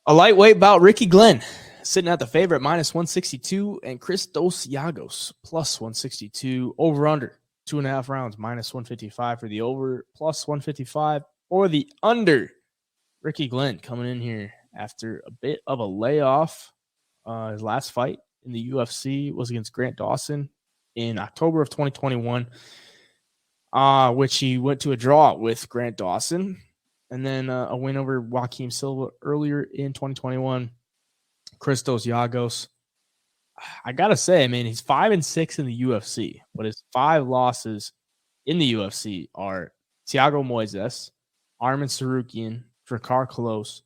A lightweight bout, Ricky Glenn sitting at the favorite minus 162 and Christos Giagos plus 162 over under 2.5 rounds minus 155 for the over plus 155 or the under. Ricky Glenn coming in here after a bit of a layoff. His last fight in the UFC was against Grant Dawson in October of 2021, which he went to a draw with Grant Dawson, and then a win over Joaquim Silva earlier in 2021. Christos Giagos, I gotta say, I mean, he's 5-6 in the UFC, but his 5 losses in the UFC are Thiago Moises, Arman Sarukian, Drakkar Klose,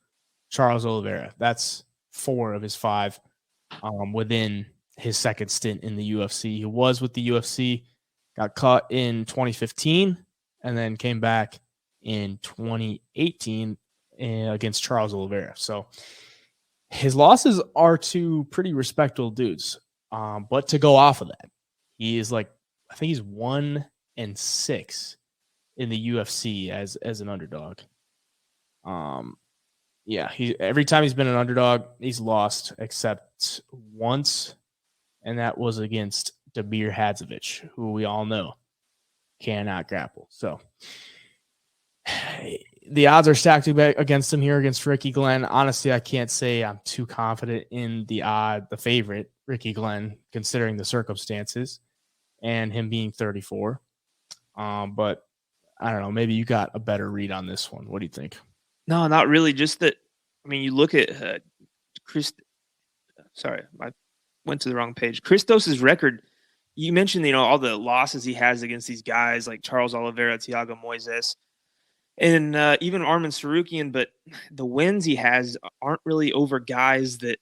Charles Oliveira. That's 4 of his 5 within his second stint in the UFC. He was with the UFC, got cut in 2015, and then came back in 2018 against Charles Oliveira. So his losses are to pretty respectable dudes. But to go off of that, he is I think he's 1-6 in the UFC as an underdog. Every time he's been an underdog, he's lost except once, and that was against Damir Hadzovic, who we all know cannot grapple. So the odds are stacked against him here against Ricky Glenn. Honestly, I can't say I'm too confident in the favorite, Ricky Glenn, considering the circumstances and him being 34. But I don't know. Maybe you got a better read on this one. What do you think? No, not really. Just that, I mean, you look at sorry, I went to the wrong page. Christos' record, you mentioned, all the losses he has against these guys like Charles Oliveira, Thiago Moises, and even Arman Sarukian, but the wins he has aren't really over guys that,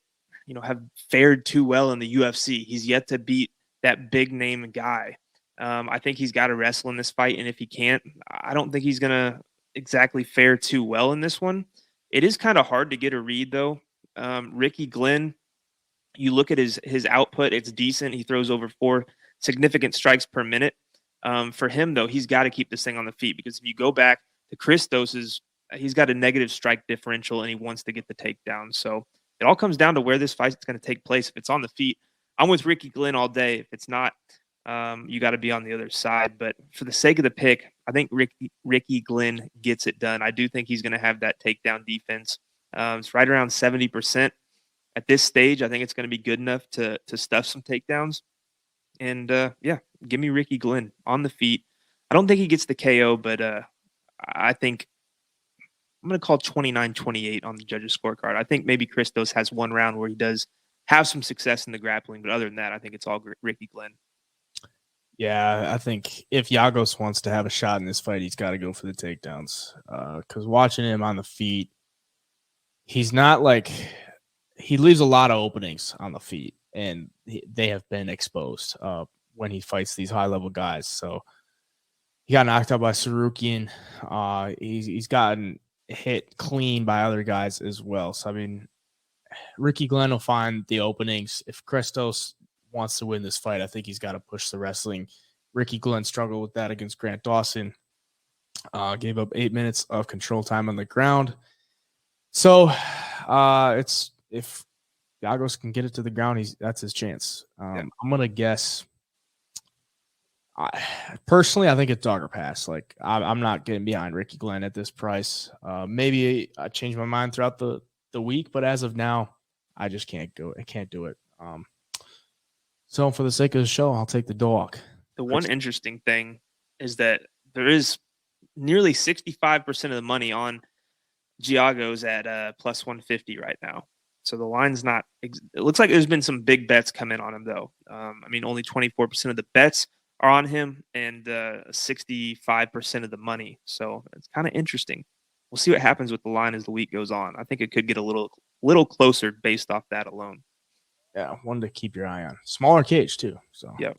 have fared too well in the UFC. He's yet to beat that big name guy. I think he's got to wrestle in this fight, and if he can't, I don't think he's going to exactly fare too well in this one. It is kind of hard to get a read, though. Ricky Glenn, you look at his output, it's decent. He throws over 4 significant strikes per minute. For him, though, he's got to keep this thing on the feet, because if you go back to Christos's, he's got a negative strike differential and he wants to get the takedown. So it all comes down to where this fight is going to take place. If it's on the feet, I'm with Ricky Glenn all day. If it's not, you got to be on the other side. But for the sake of the pick, I think Ricky Glenn gets it done. I do think he's going to have that takedown defense. It's right around 70%. At this stage, I think it's going to be good enough to stuff some takedowns. And, give me Ricky Glenn on the feet. I don't think he gets the KO, but I think I'm going to call 29-28 on the judges' scorecard. I think maybe Christos has one round where he does have some success in the grappling, but other than that, I think it's all Ricky Glenn. Yeah, I think if Giagos wants to have a shot in this fight, he's got to go for the takedowns. Because watching him on the feet, he's not he leaves a lot of openings on the feet, and they have been exposed when he fights these high-level guys. So he got knocked out by Sarukian. He's gotten hit clean by other guys as well. So, I mean, Ricky Glenn will find the openings. If Christos wants to win this fight, I think he's got to push the wrestling. Ricky Glenn struggled with that against Grant Dawson. Gave up 8 minutes of control time on the ground. So it's if Giagos can get it to the ground, that's his chance. I'm gonna guess. Personally, I think it's dog or pass. I'm not getting behind Ricky Glenn at this price. Maybe I change my mind throughout the week, but as of now, I just can't go. I can't do it. So for the sake of the show, I'll take the dog. The one interesting thing is that there is nearly 65% of the money on Giagos at plus 150 right now. So the line's not. It looks like there's been some big bets come in on him, though. Only 24% of the bets are on him, and 65% of the money. So it's kind of interesting. We'll see what happens with the line as the week goes on. I think it could get a little closer based off that alone. Yeah, one to keep your eye on. Smaller cage too. So yeah.